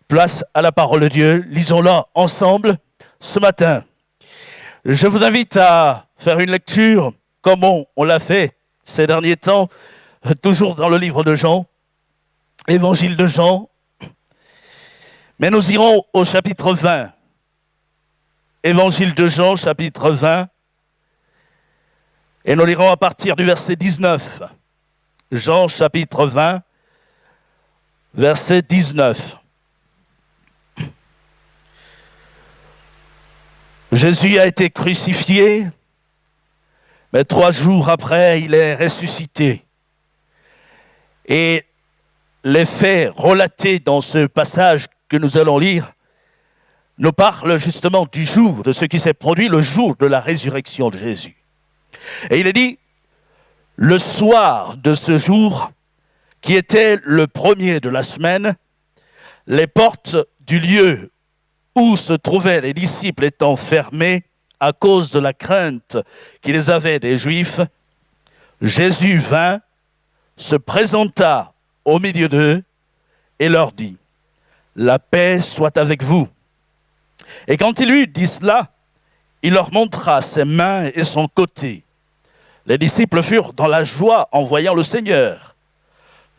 Place à la parole de Dieu. Lisons-la ensemble ce matin. Je vous invite à faire une lecture comme on l'a fait ces derniers temps, toujours dans le livre de Jean, Évangile de Jean. Mais nous irons au chapitre 20. Évangile de Jean, chapitre 20. Et nous lirons à partir du verset 19. Jean, chapitre 20, verset 19. Jésus a été crucifié, mais 3 jours après, il est ressuscité. Et les faits relatés dans ce passage que nous allons lire nous parlent justement du jour, de ce qui s'est produit le jour de la résurrection de Jésus. Et il est dit, le soir de ce jour, qui était le premier de la semaine, les portes du lieu où se trouvaient les disciples étant fermés à cause de la crainte qu'ils avaient des Juifs, Jésus vint, se présenta au milieu d'eux et leur dit, « La paix soit avec vous. » Et quand il eut dit cela, il leur montra ses mains et son côté. Les disciples furent dans la joie en voyant le Seigneur.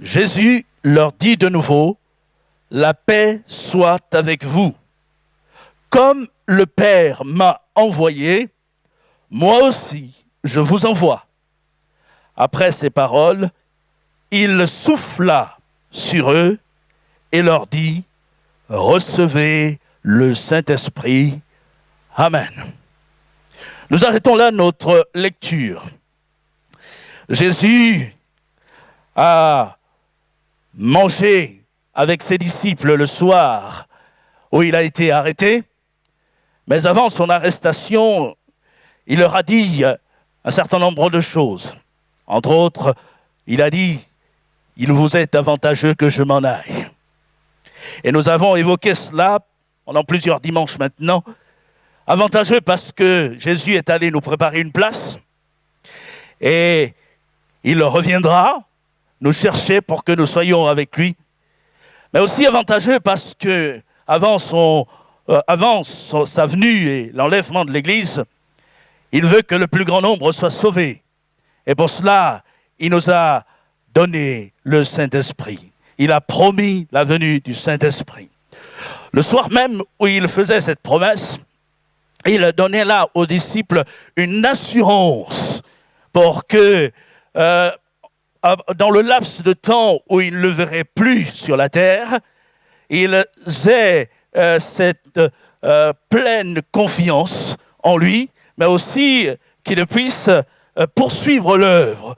Jésus leur dit de nouveau, « La paix soit avec vous. Comme le Père m'a envoyé, moi aussi je vous envoie. » Après ces paroles, il souffla sur eux et leur dit, « Recevez le Saint-Esprit. Amen. » Nous arrêtons là notre lecture. Jésus a mangé avec ses disciples le soir où il a été arrêté. Mais avant son arrestation, il leur a dit un certain nombre de choses. Entre autres, il a dit, « Il vous est avantageux que je m'en aille. » Et nous avons évoqué cela pendant plusieurs dimanches maintenant. Avantageux parce que Jésus est allé nous préparer une place et il reviendra nous chercher pour que nous soyons avec lui. Mais aussi avantageux parce que avant sa venue et l'enlèvement de l'Église, il veut que le plus grand nombre soit sauvé. Et pour cela, il nous a donné le Saint-Esprit. Il a promis la venue du Saint-Esprit. Le soir même où il faisait cette promesse, il donnait là aux disciples une assurance pour que, dans le laps de temps où ils ne le verraient plus sur la terre, ils aient cette pleine confiance en lui, mais aussi qu'il puisse poursuivre l'œuvre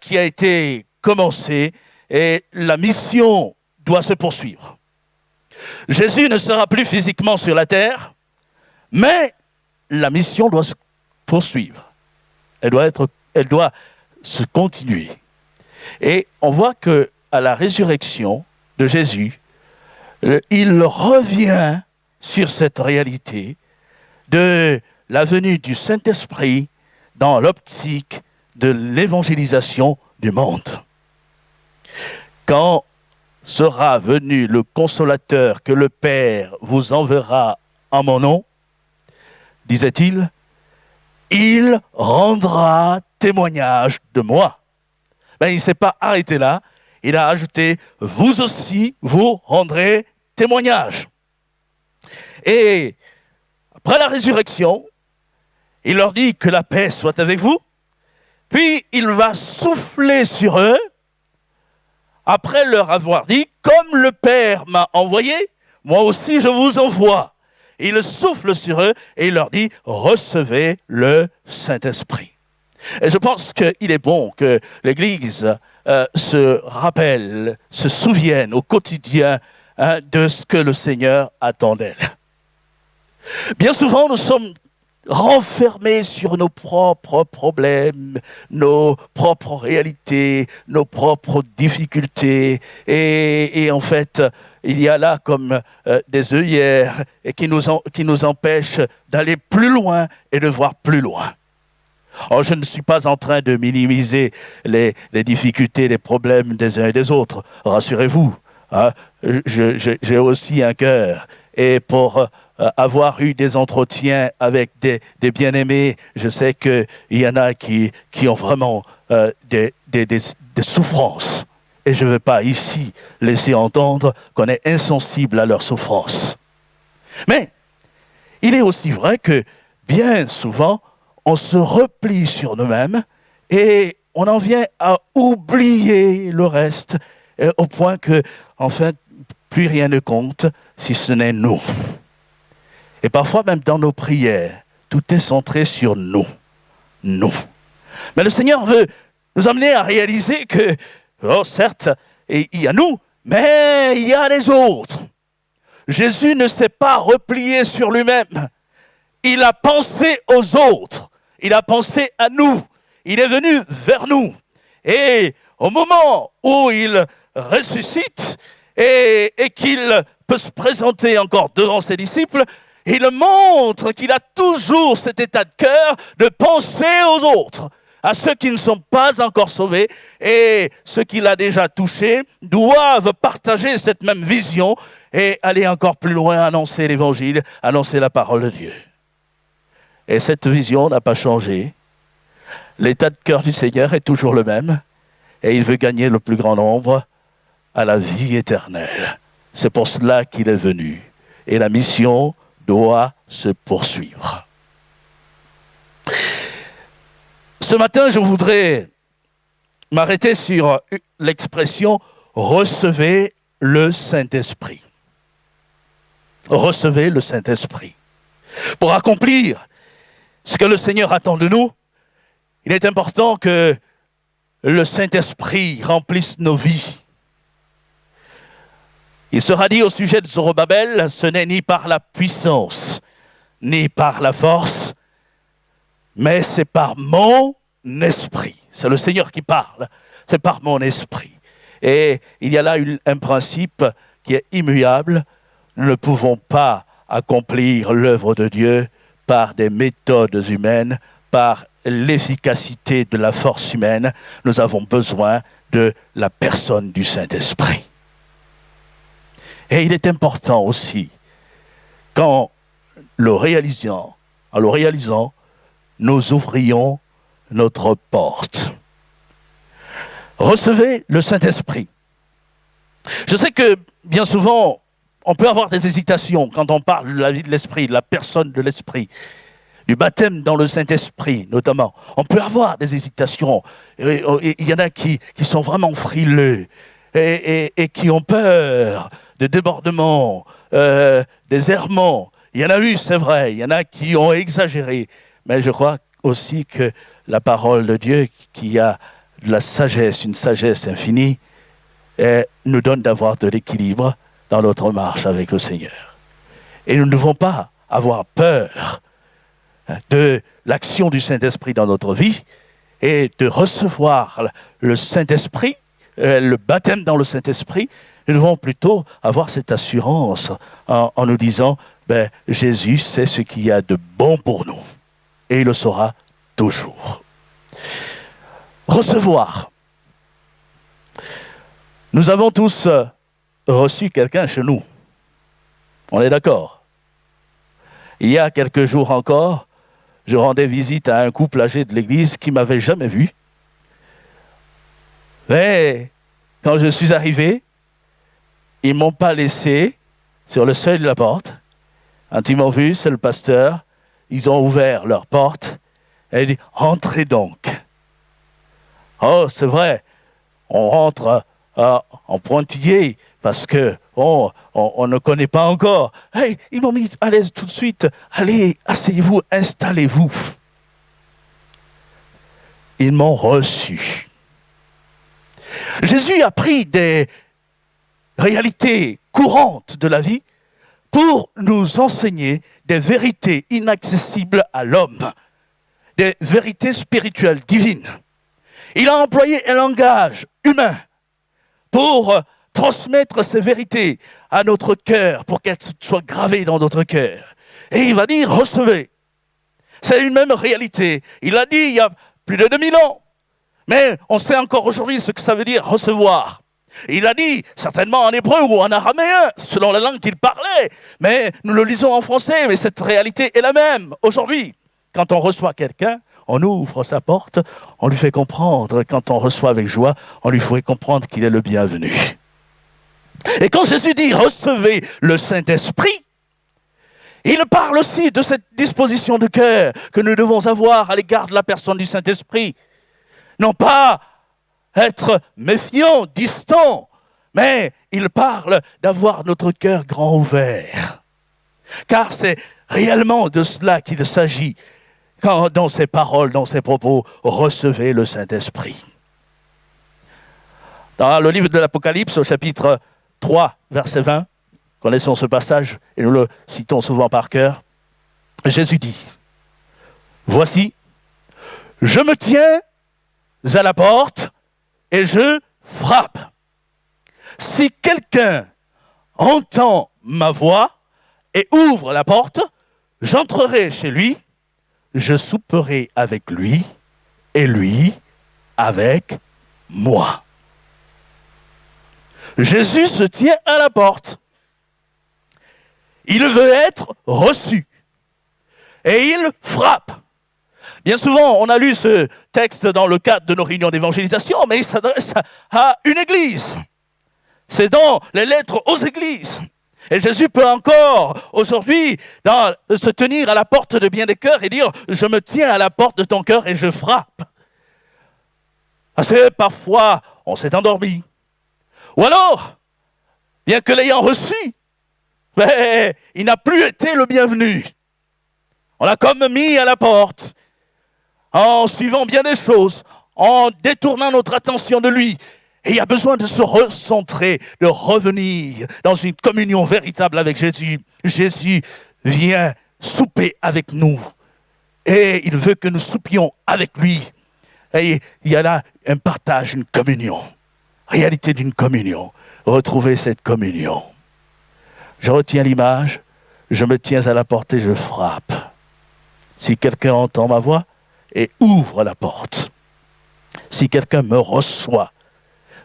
qui a été commencée et la mission doit se poursuivre. Jésus ne sera plus physiquement sur la terre, mais la mission doit se poursuivre. Elle doit se continuer. Et on voit qu'à la résurrection de Jésus, il revient sur cette réalité de la venue du Saint-Esprit dans l'optique de l'évangélisation du monde. Quand sera venu le Consolateur que le Père vous enverra en mon nom, disait-il, il rendra témoignage de moi. Ben, il ne s'est pas arrêté là. Il a ajouté, vous aussi, vous rendrez témoignage. Et après la résurrection, il leur dit que la paix soit avec vous. Puis il va souffler sur eux, après leur avoir dit, comme le Père m'a envoyé, moi aussi je vous envoie. Il souffle sur eux et il leur dit, recevez le Saint-Esprit. Et je pense qu'il est bon que l'Église se rappelle, se souvienne au quotidien de ce que le Seigneur attend d'elle. Bien souvent, nous sommes renfermés sur nos propres problèmes, nos propres réalités, nos propres difficultés. Et en fait, il y a là comme des œillères qui nous empêchent d'aller plus loin et de voir plus loin. Oh, je ne suis pas en train de minimiser les difficultés, les problèmes des uns et des autres. Rassurez-vous, Hein, j'ai aussi un cœur. Et pour avoir eu des entretiens avec des bien-aimés, je sais qu'il y en a qui ont vraiment des souffrances. Et je ne veux pas ici laisser entendre qu'on est insensible à leurs souffrances. Mais il est aussi vrai que bien souvent, on se replie sur nous-mêmes et on en vient à oublier le reste, au point que, enfin, plus rien ne compte si ce n'est nous. Et parfois même dans nos prières, tout est centré sur nous. Nous. Mais le Seigneur veut nous amener à réaliser que, certes, il y a nous, mais il y a les autres. Jésus ne s'est pas replié sur lui-même. Il a pensé aux autres. Il a pensé à nous. Il est venu vers nous. Et au moment où il ressuscite et qu'il peut se présenter encore devant ses disciples, il montre qu'il a toujours cet état de cœur de penser aux autres, à ceux qui ne sont pas encore sauvés, et ceux qu'il a déjà touchés doivent partager cette même vision et aller encore plus loin, annoncer l'évangile, annoncer la parole de Dieu. Et cette vision n'a pas changé. L'état de cœur du Seigneur est toujours le même, et il veut gagner le plus grand nombre à la vie éternelle. C'est pour cela qu'il est venu. Et la mission doit se poursuivre. Ce matin, je voudrais m'arrêter sur l'expression « recevez le Saint-Esprit ». Recevez le Saint-Esprit. Pour accomplir ce que le Seigneur attend de nous, il est important que le Saint-Esprit remplisse nos vies. Il sera dit au sujet de Zorobabel, ce n'est ni par la puissance, ni par la force, mais c'est par mon esprit. C'est le Seigneur qui parle, c'est par mon esprit. Et il y a là un principe qui est immuable. Nous ne pouvons pas accomplir l'œuvre de Dieu par des méthodes humaines, par l'efficacité de la force humaine. Nous avons besoin de la personne du Saint-Esprit. Et il est important aussi, qu'en le réalisant, nous ouvrions notre porte. Recevez le Saint-Esprit. Je sais que bien souvent, on peut avoir des hésitations quand on parle de la vie de l'Esprit, de la personne de l'Esprit, du baptême dans le Saint-Esprit notamment. On peut avoir des hésitations. Il y en a qui sont vraiment frileux et qui ont peur de débordements, des errements. Il y en a eu, c'est vrai, il y en a qui ont exagéré. Mais je crois aussi que la parole de Dieu, qui a de la sagesse, une sagesse infinie, nous donne d'avoir de l'équilibre dans notre marche avec le Seigneur. Et nous ne devons pas avoir peur de l'action du Saint-Esprit dans notre vie et de recevoir le Saint-Esprit, le baptême dans le Saint-Esprit. Nous devons plutôt avoir cette assurance en nous disant Jésus sait ce qu'il y a de bon pour nous et il le saura toujours. Recevoir. Nous avons tous reçu quelqu'un chez nous. On est d'accord? Il y a quelques jours encore, je rendais visite à un couple âgé de l'église qui ne m'avait jamais vu. Mais quand je suis arrivé, ils ne m'ont pas laissé sur le seuil de la porte. Quand ils m'ont vu, c'est le pasteur, ils ont ouvert leur porte et ils disent « Entrez donc ». Oh, c'est vrai, on rentre en pointillé parce qu'on ne connaît pas encore. Hey, ils m'ont mis à l'aise tout de suite. Allez, asseyez-vous, installez-vous. Ils m'ont reçu. Jésus a pris des réalités courantes de la vie pour nous enseigner des vérités inaccessibles à l'homme, des vérités spirituelles divines. Il a employé un langage humain pour transmettre ces vérités à notre cœur, pour qu'elles soient gravées dans notre cœur. Et il va dire, recevez. C'est une même réalité. Il l'a dit il y a plus de 2000 ans. Mais on sait encore aujourd'hui ce que ça veut dire, recevoir. Il a dit certainement en hébreu ou en araméen, selon la langue qu'il parlait. Mais nous le lisons en français, mais cette réalité est la même aujourd'hui. Quand on reçoit quelqu'un, on ouvre sa porte, on lui fait comprendre. Quand on reçoit avec joie, on lui fait comprendre qu'il est le bienvenu. Et quand Jésus dit « recevez le Saint-Esprit », il parle aussi de cette disposition de cœur que nous devons avoir à l'égard de la personne du Saint-Esprit. Non pas être méfiant, distant, mais il parle d'avoir notre cœur grand ouvert. Car c'est réellement de cela qu'il s'agit quand, dans ses paroles, dans ses propos, recevez le Saint-Esprit. Dans le livre de l'Apocalypse, au chapitre 3, verset 20, connaissons ce passage et nous le citons souvent par cœur, Jésus dit, « Voici, je me tiens à la porte et je frappe. Si quelqu'un entend ma voix et ouvre la porte, j'entrerai chez lui, je souperai avec lui et lui avec moi. » Jésus se tient à la porte. Il veut être reçu. Et il frappe. Bien souvent, on a lu ce texte dans le cadre de nos réunions d'évangélisation, mais il s'adresse à une église. C'est dans les lettres aux églises. Et Jésus peut encore, aujourd'hui, se tenir à la porte de bien des cœurs et dire « Je me tiens à la porte de ton cœur et je frappe. » Parce que parfois, on s'est endormi. Ou alors, bien que l'ayant reçu, mais il n'a plus été le bienvenu. On l'a comme mis à la porte, en suivant bien des choses, en détournant notre attention de lui. Et il y a besoin de se recentrer, de revenir dans une communion véritable avec Jésus. Jésus vient souper avec nous. Et il veut que nous soupions avec lui. Et il y a là un partage, une communion. Réalité d'une communion. Retrouver cette communion. Je retiens l'image, je me tiens à la porte et je frappe. Si quelqu'un entend ma voix et ouvre la porte, si quelqu'un me reçoit,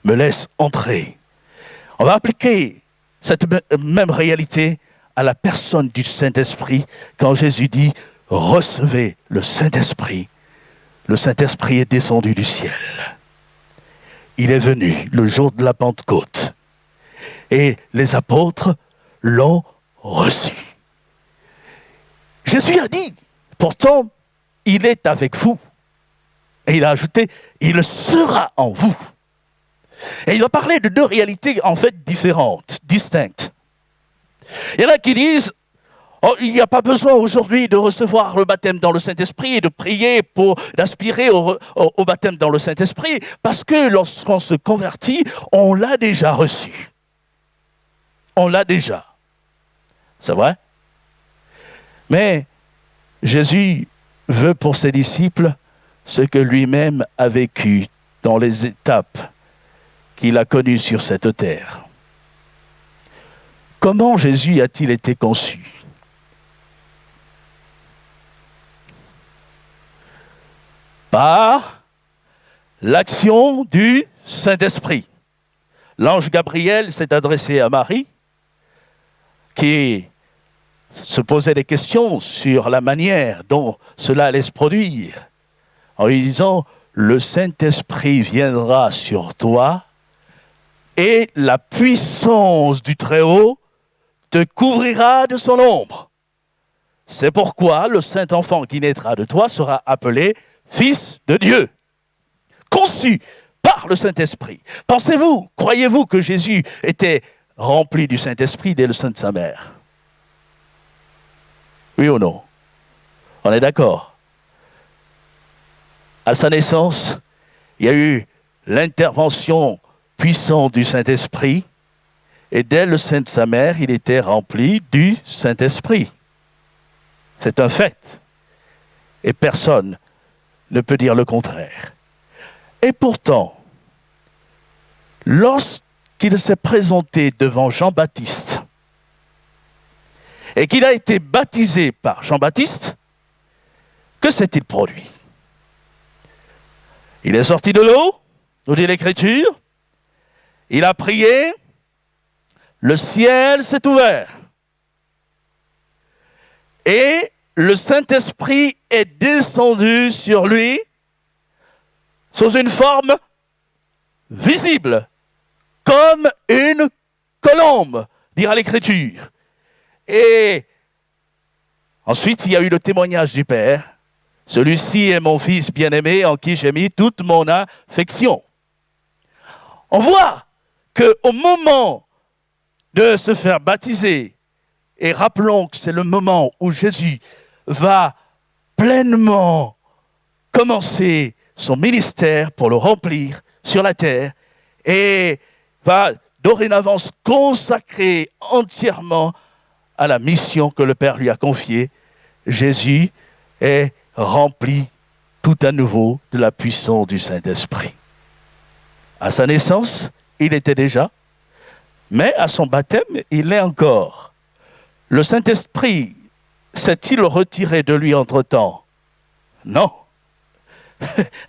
me laisse entrer, on va appliquer cette même réalité à la personne du Saint-Esprit quand Jésus dit « Recevez le Saint-Esprit ». Le Saint-Esprit est descendu du ciel. Il est venu le jour de la Pentecôte et les apôtres l'ont reçu. Jésus a dit, pourtant, il est avec vous. Et il a ajouté, il sera en vous. Et il va parler de deux réalités en fait différentes, distinctes. Il y en a qui disent, oh, il n'y a pas besoin aujourd'hui de recevoir le baptême dans le Saint-Esprit et de prier pour d'aspirer au baptême dans le Saint-Esprit, parce que lorsqu'on se convertit, on l'a déjà reçu. On l'a déjà. C'est vrai? Mais Jésus veut pour ses disciples ce que lui-même a vécu dans les étapes qu'il a connues sur cette terre. Comment Jésus a-t-il été conçu? Par l'action du Saint-Esprit. L'ange Gabriel s'est adressé à Marie, qui se posait des questions sur la manière dont cela allait se produire, en lui disant « Le Saint-Esprit viendra sur toi et la puissance du Très-Haut te couvrira de son ombre. C'est pourquoi le Saint-Enfant qui naîtra de toi sera appelé Fils de Dieu, conçu par le Saint-Esprit. » Pensez-vous, croyez-vous que Jésus était rempli du Saint-Esprit dès le sein de sa mère? Oui ou non? On est d'accord? À sa naissance, il y a eu l'intervention puissante du Saint-Esprit et dès le sein de sa mère, il était rempli du Saint-Esprit. C'est un fait. Et personne ne peut dire le contraire. Et pourtant, lorsqu'il s'est présenté devant Jean-Baptiste et qu'il a été baptisé par Jean-Baptiste, que s'est-il produit? Il est sorti de l'eau, nous dit l'Écriture. Il a prié, le ciel s'est ouvert. Et le Saint-Esprit est descendu sur lui sous une forme visible, comme une colombe, dira l'Écriture. Et ensuite, il y a eu le témoignage du Père. Celui-ci est mon Fils bien-aimé en qui j'ai mis toute mon affection. On voit qu'au moment de se faire baptiser, et rappelons que c'est le moment où Jésus va pleinement commencer son ministère pour le remplir sur la terre et va dorénavant se consacrer entièrement à la mission que le Père lui a confiée. Jésus est rempli tout à nouveau de la puissance du Saint-Esprit. À sa naissance, il était déjà, mais à son baptême, il l'est encore. Le Saint-Esprit s'est-il retiré de lui entre-temps? Non.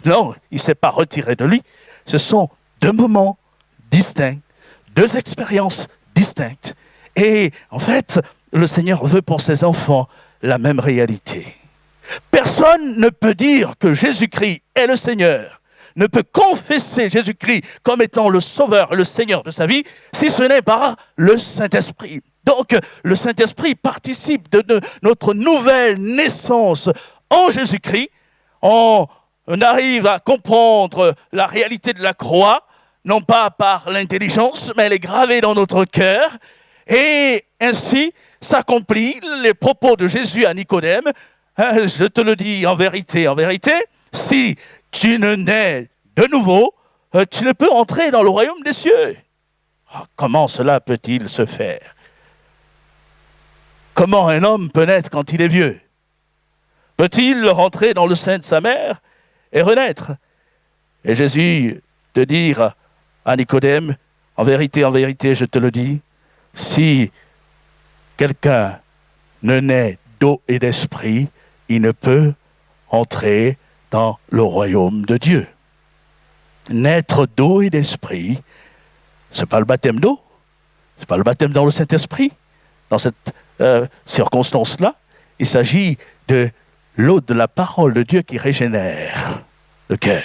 Non, il ne s'est pas retiré de lui. Ce sont deux moments distincts, deux expériences distinctes. Et en fait, le Seigneur veut pour ses enfants la même réalité. Personne ne peut dire que Jésus-Christ est le Seigneur, ne peut confesser Jésus-Christ comme étant le Sauveur et le Seigneur de sa vie, si ce n'est par le Saint-Esprit. Donc, le Saint-Esprit participe de notre nouvelle naissance en Jésus-Christ. On arrive à comprendre la réalité de la croix, non pas par l'intelligence, mais elle est gravée dans notre cœur. Et ainsi s'accomplissent les propos de Jésus à Nicodème. Je te le dis en vérité, si tu ne nais de nouveau, tu ne peux entrer dans le royaume des cieux. Comment cela peut-il se faire? Comment un homme peut naître quand il est vieux? Peut-il rentrer dans le sein de sa mère et renaître? Et Jésus de dire à Nicodème, en vérité, je te le dis, si quelqu'un ne naît d'eau et d'esprit, il ne peut entrer dans le royaume de Dieu. Naître d'eau et d'esprit, ce n'est pas le baptême d'eau, ce n'est pas le baptême dans le Saint-Esprit. Dans cette circonstance-là, il s'agit de l'eau de la parole de Dieu qui régénère le cœur.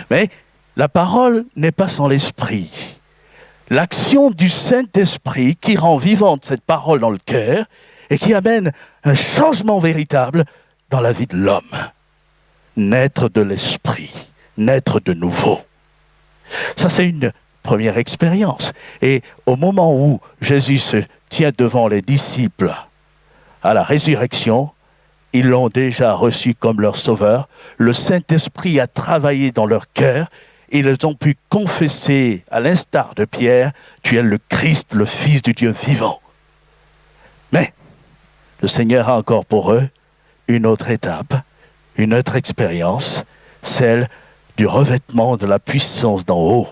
Mais la parole n'est pas sans l'esprit. L'action du Saint-Esprit qui rend vivante cette parole dans le cœur et qui amène un changement véritable dans la vie de l'homme. Naître de l'esprit, naître de nouveau. Ça, c'est une première expérience. Et au moment où Jésus se tient devant les disciples à la résurrection, ils l'ont déjà reçu comme leur sauveur. Le Saint-Esprit a travaillé dans leur cœur. Ils ont pu confesser, à l'instar de Pierre, « Tu es le Christ, le Fils du Dieu vivant ». Mais le Seigneur a encore pour eux une autre étape, une autre expérience, celle du revêtement de la puissance d'en haut.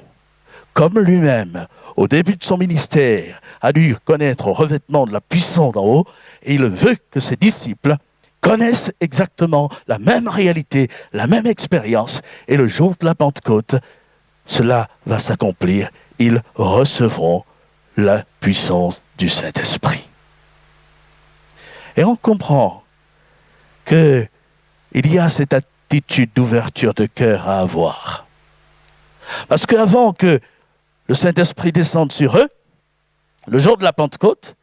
Comme lui-même, au début de son ministère, a dû connaître le revêtement de la puissance d'en haut, et il veut que ses disciples connaissent exactement la même réalité, la même expérience. Et le jour de la Pentecôte, cela va s'accomplir. Ils recevront la puissance du Saint-Esprit. Et on comprend qu'il y a cette attitude d'ouverture de cœur à avoir. Parce qu'avant que le Saint-Esprit descende sur eux, le jour de la Pentecôte,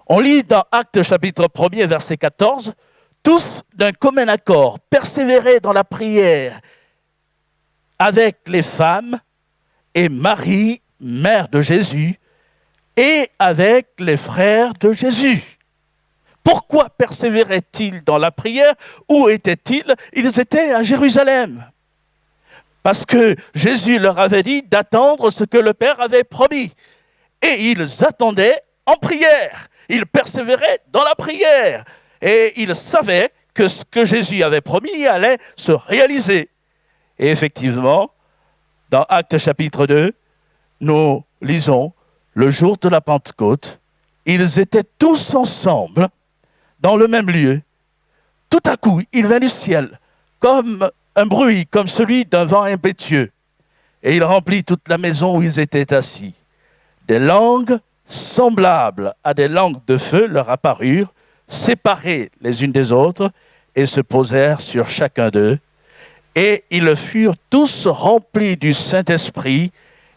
on lit dans Actes chapitre 1er, verset 14, « Tous d'un commun accord, persévéraient dans la prière avec les femmes et Marie, mère de Jésus, et avec les frères de Jésus. » Pourquoi persévéraient-ils dans la prière? Où étaient-ils? Ils étaient à Jérusalem. Parce que Jésus leur avait dit d'attendre ce que le Père avait promis. Et ils attendaient en prière. Ils persévéraient dans la prière. Et ils savaient que ce que Jésus avait promis allait se réaliser. Et effectivement, dans Actes chapitre 2, nous lisons, le jour de la Pentecôte, ils étaient tous ensemble dans le même lieu. Tout à coup, il vint du ciel, comme un bruit, comme celui d'un vent impétueux. et il remplit toute la maison où ils étaient assis. Des langues semblables à des langues de feu leur apparurent, séparées les unes des autres, et se posèrent sur chacun d'eux. Et ils furent tous remplis du Saint-Esprit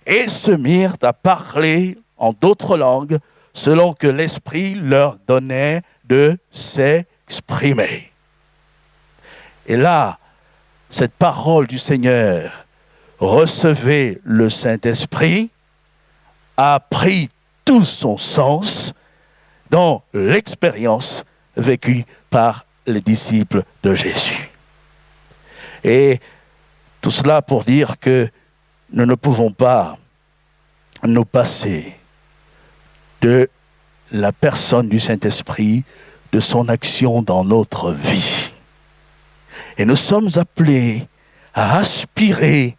et se mirent à parler en d'autres langues, selon que l'Esprit leur donnait de s'exprimer. Et là, cette parole du Seigneur, recevez le Saint-Esprit, a pris tout son sens dans l'expérience vécue par les disciples de Jésus. Et tout cela pour dire que nous ne pouvons pas nous passer de la personne du Saint-Esprit, de son action dans notre vie. Et nous sommes appelés à aspirer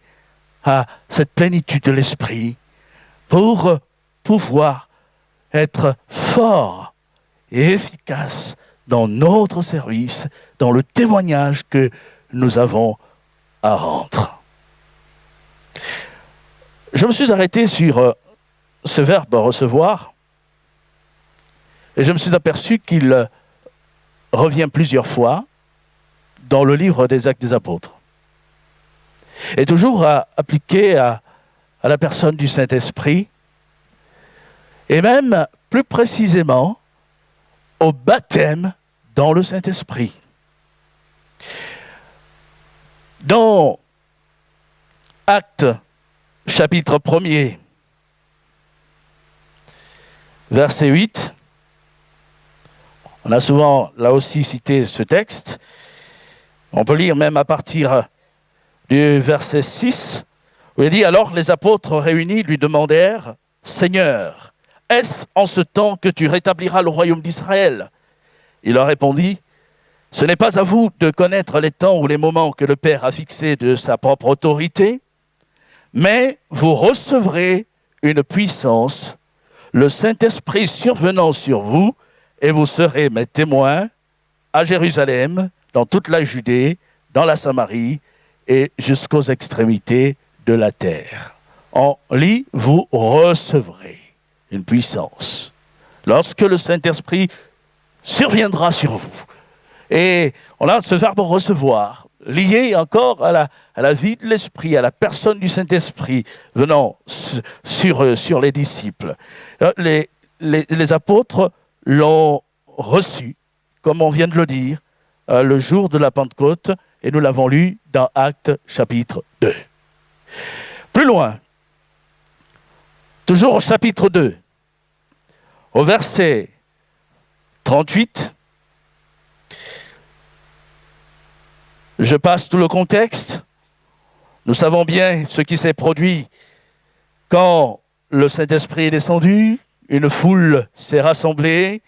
à cette plénitude de l'Esprit pour pouvoir être forts et efficaces dans notre service, dans le témoignage que nous avons à rendre. Je me suis arrêté sur ce verbe « recevoir » et je me suis aperçu qu'il revient plusieurs fois dans le livre des Actes des Apôtres. Et toujours appliqué à la personne du Saint-Esprit, et même plus précisément au baptême dans le Saint-Esprit. Dans Actes, chapitre 1er, verset 8, on a souvent là aussi cité ce texte. On peut lire même à partir du verset 6, où il dit « Alors les apôtres réunis lui demandèrent « Seigneur, est-ce en ce temps que tu rétabliras le royaume d'Israël ?» Il leur répondit « Ce n'est pas à vous de connaître les temps ou les moments que le Père a fixés de sa propre autorité, mais vous recevrez une puissance, le Saint-Esprit survenant sur vous, et vous serez mes témoins à Jérusalem, dans toute la Judée, dans la Samarie et jusqu'aux extrémités de la terre. » On lit « Vous recevrez une puissance lorsque le Saint-Esprit surviendra sur vous. » Et on a ce verbe « recevoir » lié encore à la vie de l'Esprit, à la personne du Saint-Esprit venant sur les disciples. Les apôtres l'ont reçu, comme on vient de le dire, le jour de la Pentecôte, et nous l'avons lu dans Actes chapitre 2. Plus loin, toujours au chapitre 2, au verset 38, je passe tout le contexte. Nous savons bien ce qui s'est produit quand le Saint-Esprit est descendu, une foule s'est rassemblée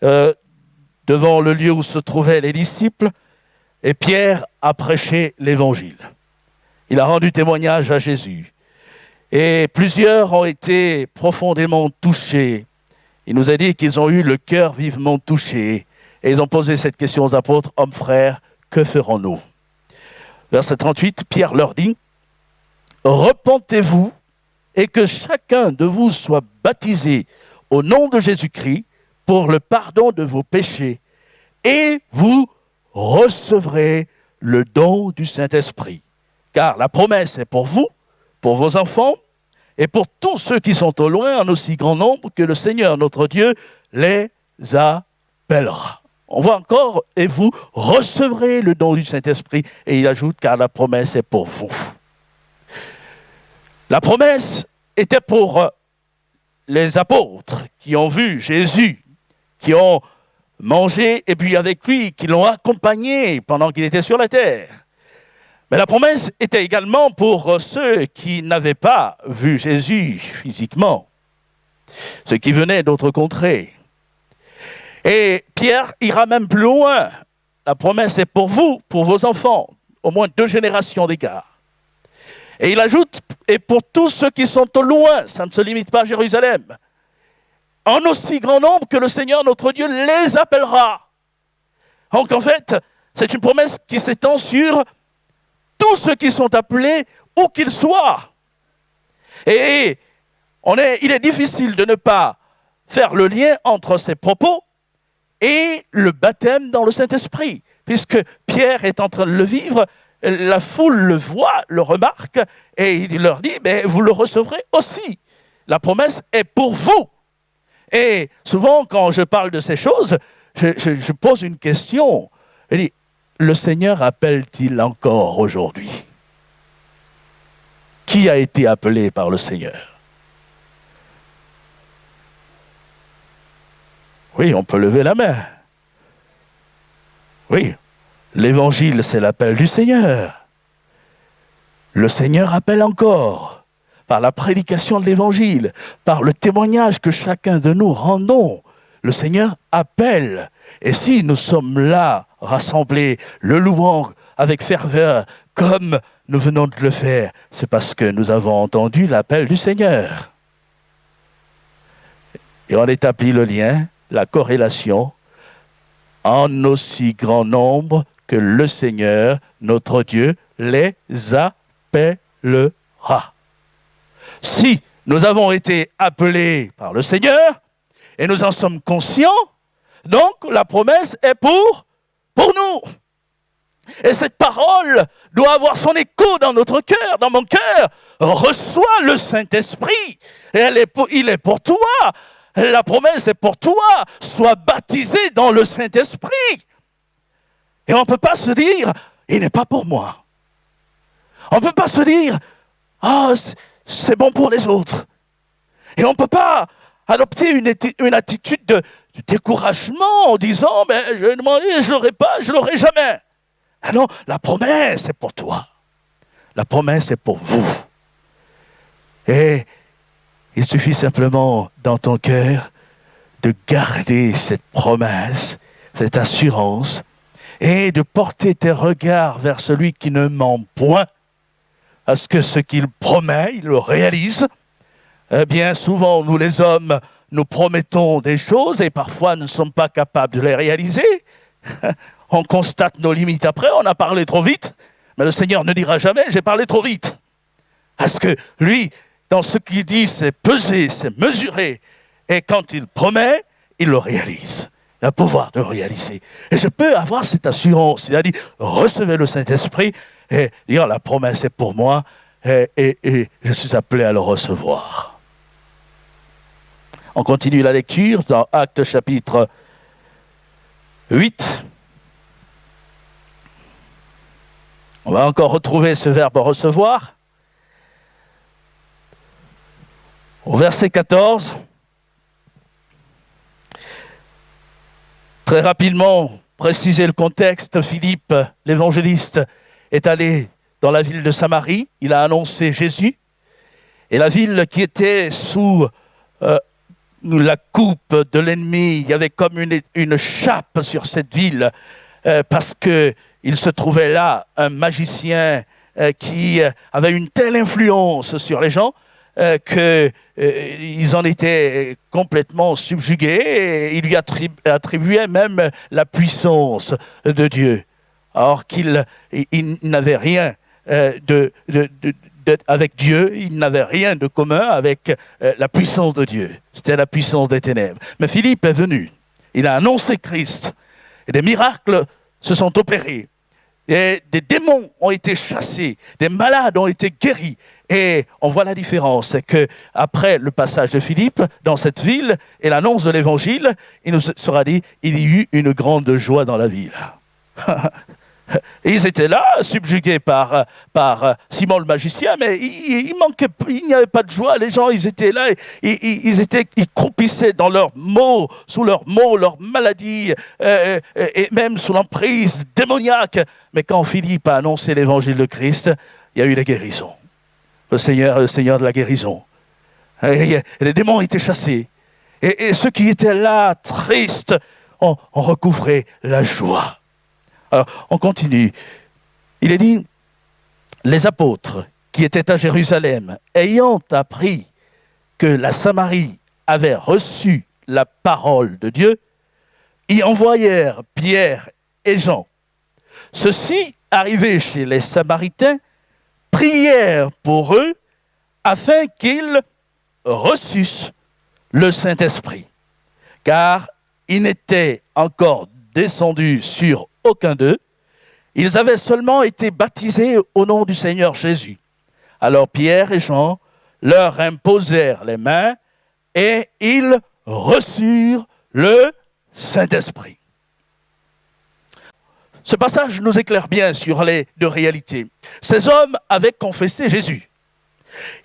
devant le lieu où se trouvaient les disciples, et Pierre a prêché l'évangile. Il a rendu témoignage à Jésus. Et plusieurs ont été profondément touchés. Il nous a dit qu'ils ont eu le cœur vivement touché. Et ils ont posé cette question aux apôtres, « Hommes frères, que ferons-nous » Verset 38, Pierre leur dit, « Repentez-vous et que chacun de vous soit baptisé au nom de Jésus-Christ pour le pardon de vos péchés, et vous recevrez le don du Saint-Esprit. Car la promesse est pour vous, pour vos enfants, et pour tous ceux qui sont au loin, en aussi grand nombre que le Seigneur notre Dieu les appellera. » On voit encore, « Et vous recevrez le don du Saint-Esprit. » Et il ajoute, « Car la promesse est pour vous. » La promesse était pour les apôtres qui ont vu Jésus, qui ont mangé et bu avec lui, qui l'ont accompagné pendant qu'il était sur la terre. Mais la promesse était également pour ceux qui n'avaient pas vu Jésus physiquement, ceux qui venaient d'autres contrées. Et Pierre ira même plus loin. La promesse est pour vous, pour vos enfants, au moins 2 générations d'écart. Et il ajoute, et pour tous ceux qui sont au loin, ça ne se limite pas à Jérusalem, en aussi grand nombre que le Seigneur notre Dieu les appellera. Donc en fait, c'est une promesse qui s'étend sur tous ceux qui sont appelés, où qu'ils soient. Et il est difficile de ne pas faire le lien entre ces propos et le baptême dans le Saint-Esprit. Puisque Pierre est en train de le vivre, la foule le voit, le remarque, et il leur dit, mais vous le recevrez aussi. La promesse est pour vous. Et souvent, quand je parle de ces choses, je pose une question. Je dis, le Seigneur appelle-t-il encore aujourd'hui? Qui a été appelé par le Seigneur? Oui, on peut lever la main. Oui, l'évangile, c'est l'appel du Seigneur. Le Seigneur appelle encore, par la prédication de l'évangile, par le témoignage que chacun de nous rendons. Le Seigneur appelle. Et si nous sommes là, rassemblés, le louant avec ferveur, comme nous venons de le faire, c'est parce que nous avons entendu l'appel du Seigneur. Et on établit le lien, la corrélation, en aussi grand nombre que le Seigneur, notre Dieu, les appellera. Si nous avons été appelés par le Seigneur, et nous en sommes conscients, donc la promesse est pour nous. Et cette parole doit avoir son écho dans notre cœur, dans mon cœur. Reçois le Saint-Esprit, et il est pour toi. La promesse est pour toi. Sois baptisé dans le Saint-Esprit. Et on ne peut pas se dire, il n'est pas pour moi. On ne peut pas se dire, c'est bon pour les autres. Et on ne peut pas adopter une attitude de découragement en disant, je vais demander, je ne l'aurai pas, je ne l'aurai jamais. Ah non, la promesse est pour toi. La promesse est pour vous. Et il suffit simplement dans ton cœur de garder cette promesse, cette assurance, et de porter tes regards vers celui qui ne ment point, parce que ce qu'il promet, il le réalise. Bien souvent, nous les hommes, nous promettons des choses et parfois nous ne sommes pas capables de les réaliser. On constate nos limites après, on a parlé trop vite, mais le Seigneur ne dira jamais « j'ai parlé trop vite ». Parce que lui, dans ce qu'il dit, c'est peser, c'est mesurer. Et quand il promet, il le réalise. Il a le pouvoir de le réaliser. Et je peux avoir cette assurance. Il a dit, recevez le Saint-Esprit et dire, la promesse est pour moi et je suis appelé à le recevoir. On continue la lecture dans Actes chapitre 8. On va encore retrouver ce verbe recevoir. Au verset 14, très rapidement, préciser le contexte, Philippe, l'évangéliste, est allé dans la ville de Samarie, il a annoncé Jésus, et la ville qui était sous la coupe de l'ennemi, il y avait comme une chape sur cette ville, parce qu'il se trouvait là un magicien qui avait une telle influence sur les gens, qu'ils en étaient complètement subjugués et il lui attribuait même la puissance de Dieu. Alors qu'il n'avait rien avec Dieu, il n'avait rien de commun avec la puissance de Dieu. C'était la puissance des ténèbres. Mais Philippe est venu, il a annoncé Christ et des miracles se sont opérés. Et des démons ont été chassés, des malades ont été guéris. Et on voit la différence, c'est qu'après le passage de Philippe dans cette ville et l'annonce de l'évangile, il nous sera dit, il y eut une grande joie dans la ville. Et ils étaient là, subjugués par Simon le magicien, mais il n'y avait pas de joie. Les gens, ils étaient là, ils croupissaient dans leurs maux, sous leurs maux, leurs maladies, et même sous l'emprise démoniaque. Mais quand Philippe a annoncé l'évangile de Christ, il y a eu la guérison. Le Seigneur de la guérison. Et les démons étaient chassés. Et ceux qui étaient là, tristes, ont recouvré la joie. Alors, on continue. Il est dit, les apôtres qui étaient à Jérusalem, ayant appris que la Samarie avait reçu la parole de Dieu, y envoyèrent Pierre et Jean. Ceux-ci, arrivés chez les Samaritains, prièrent pour eux afin qu'ils reçussent le Saint-Esprit. Car il n'était encore descendu sur aucun d'eux. Ils avaient seulement été baptisés au nom du Seigneur Jésus. Alors Pierre et Jean leur imposèrent les mains et ils reçurent le Saint-Esprit. Ce passage nous éclaire bien sur les deux réalités. Ces hommes avaient confessé Jésus.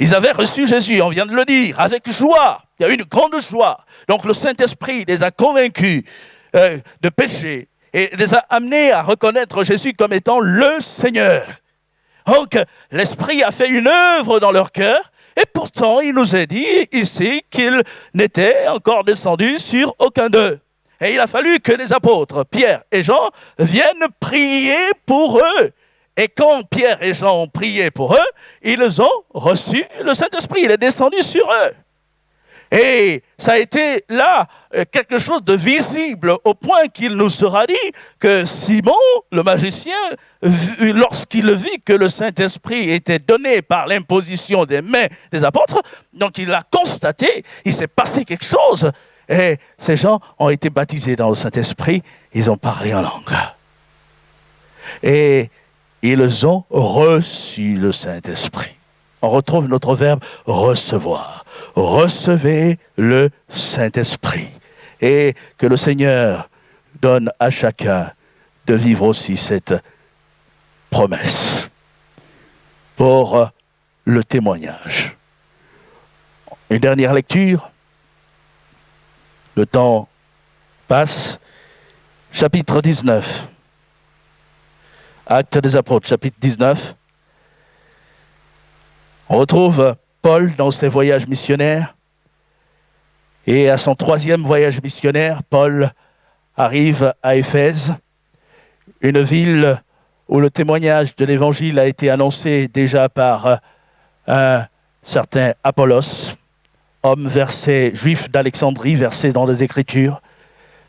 Ils avaient reçu Jésus, on vient de le dire, avec joie. Il y a eu une grande joie. Donc le Saint-Esprit les a convaincus de péché et les a amenés à reconnaître Jésus comme étant le Seigneur. Donc l'Esprit a fait une œuvre dans leur cœur et pourtant il nous est dit ici qu'il n'était encore descendu sur aucun d'eux. Et il a fallu que les apôtres, Pierre et Jean, viennent prier pour eux. Et quand Pierre et Jean ont prié pour eux, ils ont reçu le Saint-Esprit. Il est descendu sur eux. Et ça a été là quelque chose de visible au point qu'il nous sera dit que Simon, le magicien, lorsqu'il vit que le Saint-Esprit était donné par l'imposition des mains des apôtres, donc il a constaté, il s'est passé quelque chose. Et ces gens ont été baptisés dans le Saint-Esprit, ils ont parlé en langue. Et ils ont reçu le Saint-Esprit. On retrouve notre verbe recevoir. Recevez le Saint-Esprit. Et que le Seigneur donne à chacun de vivre aussi cette promesse pour le témoignage. Une dernière lecture. Le temps passe. Chapitre 19. Actes des Apôtres, chapitre 19. On retrouve Paul dans ses voyages missionnaires. Et à son 3e voyage missionnaire, Paul arrive à Éphèse, une ville où le témoignage de l'Évangile a été annoncé déjà par un certain Apollos, homme juif d'Alexandrie, versé dans les Écritures,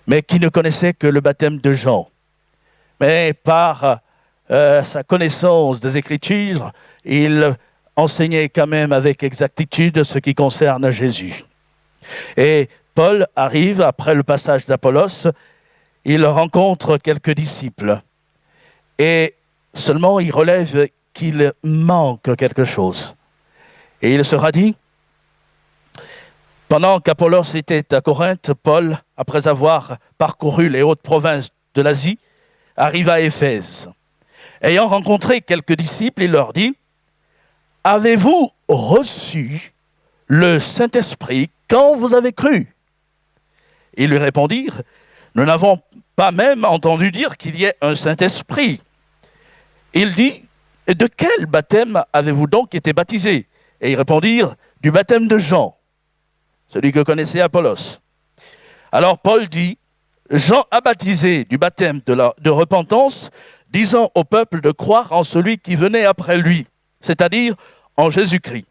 mais qui ne connaissait que le baptême de Jean. Mais par sa connaissance des Écritures, il enseignait quand même avec exactitude ce qui concerne Jésus. Et Paul arrive, après le passage d'Apollos, il rencontre quelques disciples. Et seulement il relève qu'il manque quelque chose. Et il sera dit, pendant qu'Apollos était à Corinthe, Paul, après avoir parcouru les hautes provinces de l'Asie, arrive à Éphèse. Ayant rencontré quelques disciples, il leur dit, « Avez-vous reçu le Saint-Esprit quand vous avez cru ?» Ils lui répondirent, « Nous n'avons pas même entendu dire qu'il y ait un Saint-Esprit. » Il dit, « De quel baptême avez-vous donc été baptisés ?» Et ils répondirent, « Du baptême de Jean, celui que connaissait Apollos. » Alors Paul dit, « Jean a baptisé du baptême de repentance, disant au peuple de croire en celui qui venait après lui, c'est-à-dire en Jésus-Christ. »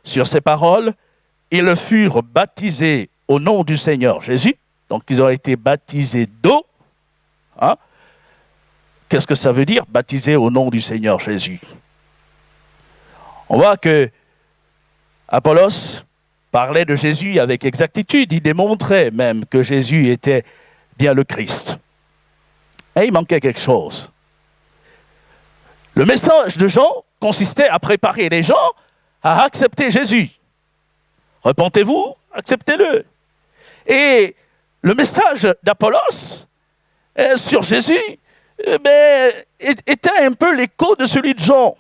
Sur ces paroles, ils furent baptisés au nom du Seigneur Jésus. Donc ils ont été baptisés d'eau. Hein? Qu'est-ce que ça veut dire, baptisés au nom du Seigneur Jésus? On voit que Apollos parlait de Jésus avec exactitude. Il démontrait même que Jésus était bien le Christ. Et il manquait quelque chose. Le message de Jean consistait à préparer les gens à accepter Jésus. Repentez-vous, acceptez-le. Et le message d'Apollos sur Jésus était un peu l'écho de celui de Jean.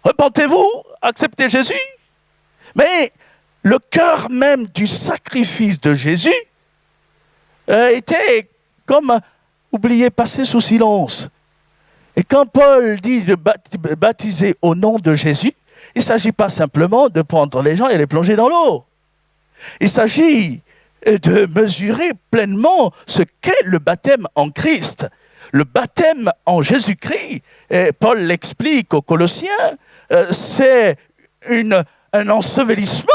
Repentez-vous, acceptez Jésus. Mais le cœur même du sacrifice de Jésus était comme oublié, passé sous silence. Et quand Paul dit de baptiser au nom de Jésus, il ne s'agit pas simplement de prendre les gens et les plonger dans l'eau. Il s'agit de mesurer pleinement ce qu'est le baptême en Christ. Le baptême en Jésus-Christ, Paul l'explique aux Colossiens, c'est un ensevelissement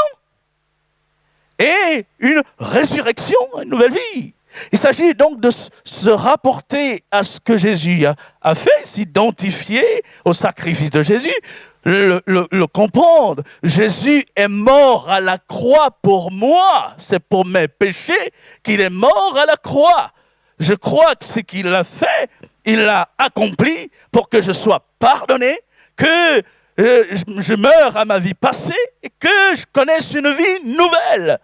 et une résurrection, une nouvelle vie. Il s'agit donc de se rapporter à ce que Jésus a fait, s'identifier au sacrifice de Jésus le comprendre. Jésus est mort à la croix pour moi. C'est pour mes péchés qu'il est mort à la croix. Je crois que ce qu'il a fait, il l'a accompli pour que je sois pardonné, que je meure à ma vie passée et que je connaisse une vie nouvelle.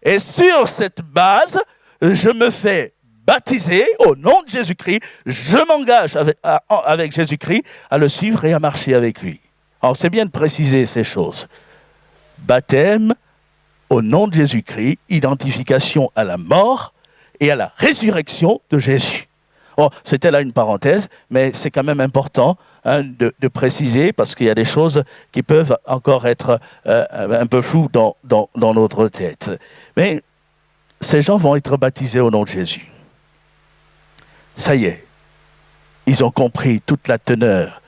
Et sur cette base, je me fais baptiser au nom de Jésus-Christ. Je m'engage avec Jésus-Christ à le suivre et à marcher avec lui. Alors, c'est bien de préciser ces choses. Baptême au nom de Jésus-Christ, identification à la mort et à la résurrection de Jésus. Bon, c'était là une parenthèse, mais c'est quand même important de préciser parce qu'il y a des choses qui peuvent encore être un peu floues dans notre tête. Mais ces gens vont être baptisés au nom de Jésus. Ça y est, ils ont compris toute la teneur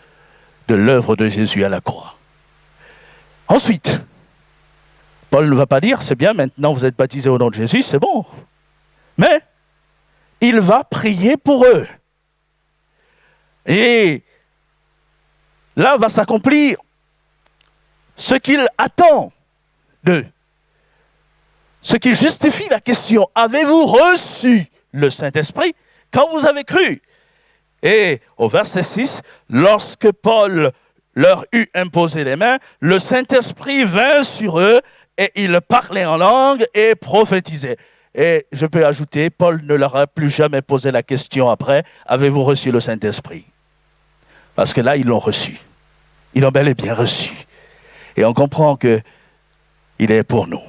de l'œuvre de Jésus à la croix. Ensuite, Paul ne va pas dire, c'est bien, maintenant vous êtes baptisés au nom de Jésus, c'est bon. Mais il va prier pour eux. Et là va s'accomplir ce qu'il attend d'eux. Ce qui justifie la question, avez-vous reçu le Saint-Esprit quand vous avez cru? Et au verset 6, lorsque Paul leur eut imposé les mains, le Saint-Esprit vint sur eux et ils parlaient en langue et prophétisaient. Et je peux ajouter, Paul ne leur a plus jamais posé la question après, avez-vous reçu le Saint-Esprit? Parce que là, ils l'ont reçu. Ils l'ont bel et bien reçu. Et on comprend qu'il est pour nous.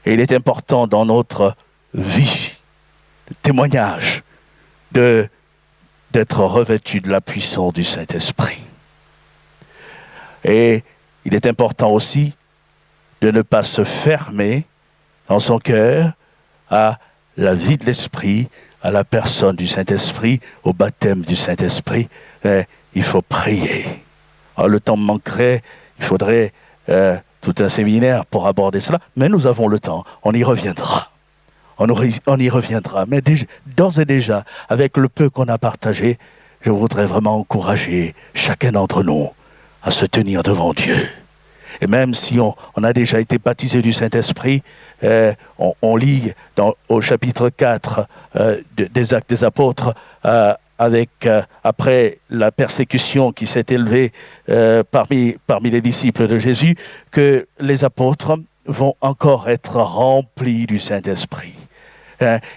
Et il est important dans notre vie, le témoignage, d'être revêtu de la puissance du Saint-Esprit. Et il est important aussi de ne pas se fermer dans son cœur à la vie de l'Esprit, à la personne du Saint-Esprit, au baptême du Saint-Esprit. Il faut prier. Alors, le temps me manquerait, il faudrait tout un séminaire pour aborder cela, mais nous avons le temps, on y reviendra. On y reviendra, mais d'ores et déjà, avec le peu qu'on a partagé, je voudrais vraiment encourager chacun d'entre nous à se tenir devant Dieu. Et même si on a déjà été baptisé du Saint-Esprit, on lit au chapitre 4 des Actes des Apôtres, après la persécution qui s'est élevée parmi les disciples de Jésus, que les apôtres vont encore être remplis du Saint-Esprit.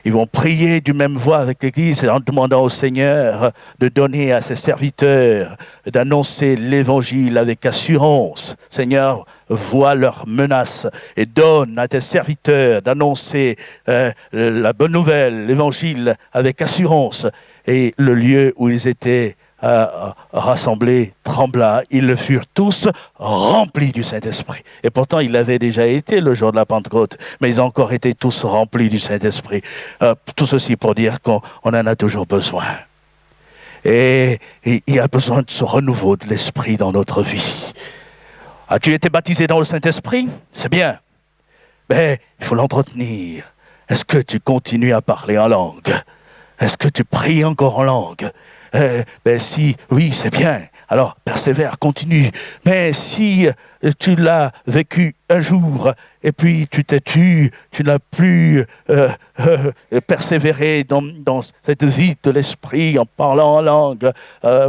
Ils vont prier d'une même voix avec l'Église en demandant au Seigneur de donner à ses serviteurs, d'annoncer l'Évangile avec assurance. Seigneur, vois leurs menaces et donne à tes serviteurs d'annoncer la bonne nouvelle, l'Évangile avec assurance. Et le lieu où ils étaient rassemblés trembla. Ils furent tous remplis du Saint-Esprit. Et pourtant, il avait déjà été le jour de la Pentecôte, mais ils ont encore été tous remplis du Saint-Esprit. Tout ceci pour dire qu'on en a toujours besoin. Et il y a besoin de ce renouveau de l'Esprit dans notre vie. As-tu été baptisé dans le Saint-Esprit? C'est bien. Mais il faut l'entretenir. Est-ce que tu continues à parler en langue? Est-ce que tu pries encore en langue? Si oui, c'est bien. Alors, persévère, continue. Mais si tu l'as vécu un jour et puis tu t'es tu n'as plus persévéré dans cette vie de l'esprit en parlant en langue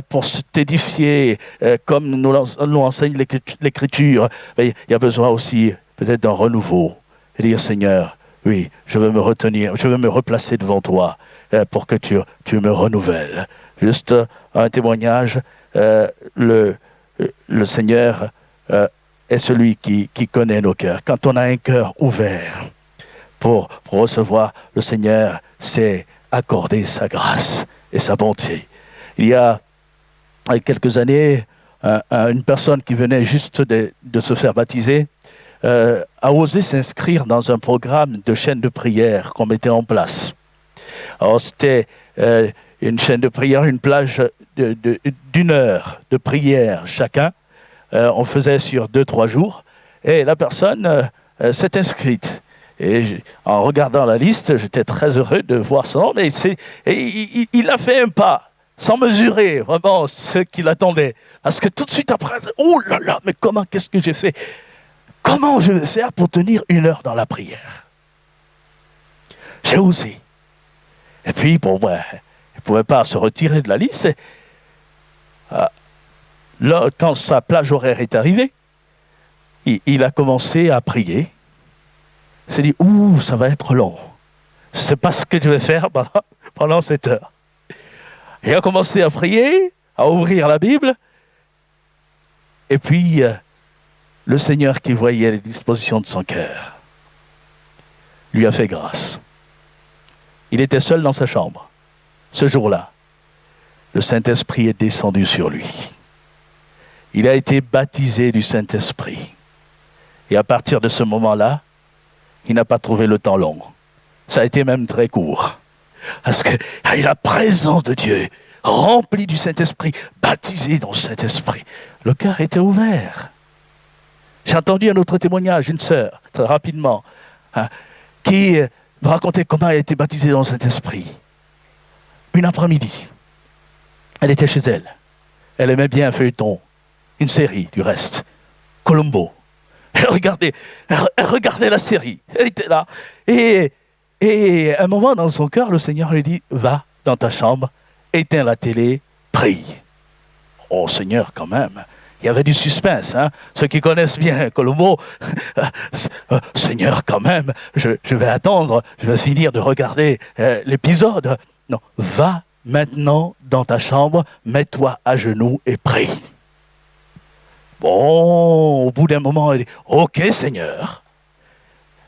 pour t'édifier comme nous enseigne l'Écriture, il y a besoin aussi peut-être d'un renouveau. Et dire, Seigneur, oui, je veux me retenir, je veux me replacer devant toi pour que tu me renouvelles. Juste un témoignage, le Seigneur est celui qui connaît nos cœurs. Quand on a un cœur ouvert pour recevoir, le Seigneur sait accorder sa grâce et sa bonté. Il y a quelques années, une personne qui venait juste de se faire baptiser a osé s'inscrire dans un programme de chaîne de prière qu'on mettait en place. Alors c'était une chaîne de prière, une plage d'une heure de prière chacun. On faisait sur 2-3 jours. Et la personne s'est inscrite. Et en regardant la liste, j'étais très heureux de voir son nom. Mais il a fait un pas. sans mesurer vraiment ce qui l'attendait. Parce que tout de suite après, oh là là, mais comment, qu'est-ce que j'ai fait? Comment je vais faire pour tenir 1 heure dans la prière? J'ai osé. Et puis, bon, il ne pouvait pas se retirer de la liste. Là, quand sa plage horaire est arrivée, il a commencé à prier. Il s'est dit, ouh, ça va être long. Je ne sais pas ce que je vais faire pendant cette heure. Il a commencé à prier, à ouvrir la Bible. Et puis, le Seigneur qui voyait les dispositions de son cœur lui a fait grâce. Il était seul dans sa chambre. Ce jour-là, le Saint-Esprit est descendu sur lui. Il a été baptisé du Saint-Esprit. Et à partir de ce moment-là, il n'a pas trouvé le temps long. Ça a été même très court. Parce que la présence de Dieu, rempli du Saint-Esprit, baptisé dans le Saint-Esprit, le cœur était ouvert. J'ai entendu un autre témoignage, une sœur, très rapidement, qui me racontait comment elle a été baptisée dans le Saint-Esprit. Une après-midi, elle était chez elle. Elle aimait bien un feuilleton, une série du reste, Columbo. Elle regardait la série, elle était là. Et à un moment dans son cœur, le Seigneur lui dit, va dans ta chambre, éteins la télé, prie. Oh Seigneur, quand même, il y avait du suspense. Ceux qui connaissent bien Columbo, Seigneur, quand même, je vais attendre, je vais finir de regarder l'épisode. Non, va maintenant dans ta chambre, mets-toi à genoux et prie. Bon, au bout d'un moment, elle dit, ok Seigneur.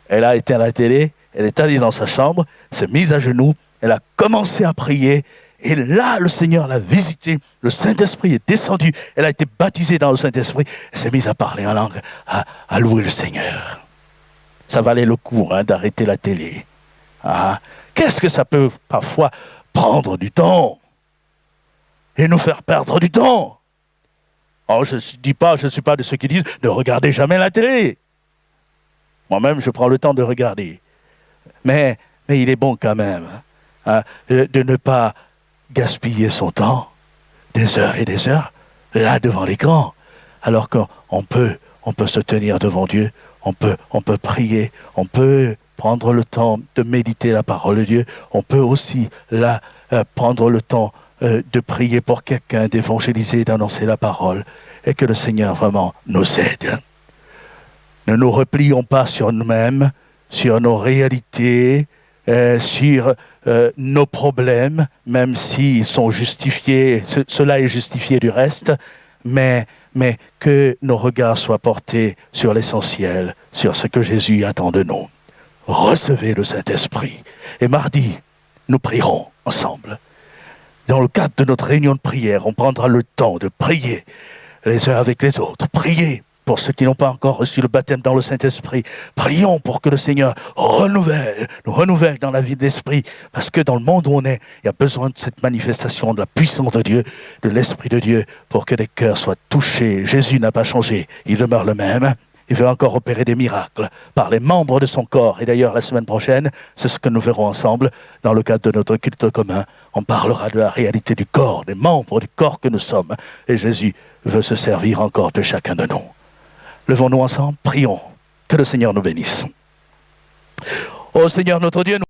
Elle a éteint la télé, elle est allée dans sa chambre, s'est mise à genoux, elle a commencé à prier. Et là, le Seigneur l'a visitée, le Saint-Esprit est descendu, elle a été baptisée dans le Saint-Esprit, elle s'est mise à parler en langue, à louer le Seigneur. Ça valait le coup d'arrêter la télé. Qu'est-ce que ça peut parfois prendre du temps et nous faire perdre du temps? Alors, je ne suis pas de ceux qui disent ne regardez jamais la télé. Moi-même, je prends le temps de regarder. Mais il est bon quand même de ne pas gaspiller son temps, des heures et des heures, là devant l'écran, alors qu'on peut se tenir devant Dieu, on peut prier, on peut prendre le temps de méditer la parole de Dieu, on peut aussi là prendre le temps de prier pour quelqu'un, d'évangéliser, d'annoncer la parole, et que le Seigneur vraiment nous aide. Ne nous replions pas sur nous-mêmes, sur nos réalités, sur nos problèmes, même s'ils sont justifiés, cela est justifié du reste, mais que nos regards soient portés sur l'essentiel, sur ce que Jésus attend de nous. Recevez le Saint-Esprit. Et mardi, nous prierons ensemble. Dans le cadre de notre réunion de prière, on prendra le temps de prier les uns avec les autres. Priez pour ceux qui n'ont pas encore reçu le baptême dans le Saint-Esprit. Prions pour que le Seigneur nous renouvelle dans la vie de l'Esprit. Parce que dans le monde où on est, il y a besoin de cette manifestation de la puissance de Dieu, de l'Esprit de Dieu, pour que les cœurs soient touchés. Jésus n'a pas changé, il demeure le même. Il veut encore opérer des miracles par les membres de son corps. Et d'ailleurs, la semaine prochaine, c'est ce que nous verrons ensemble dans le cadre de notre culte commun. On parlera de la réalité du corps, des membres du corps que nous sommes. Et Jésus veut se servir encore de chacun de nous. Levons-nous ensemble, prions. Que le Seigneur nous bénisse. Ô Seigneur notre Dieu, nous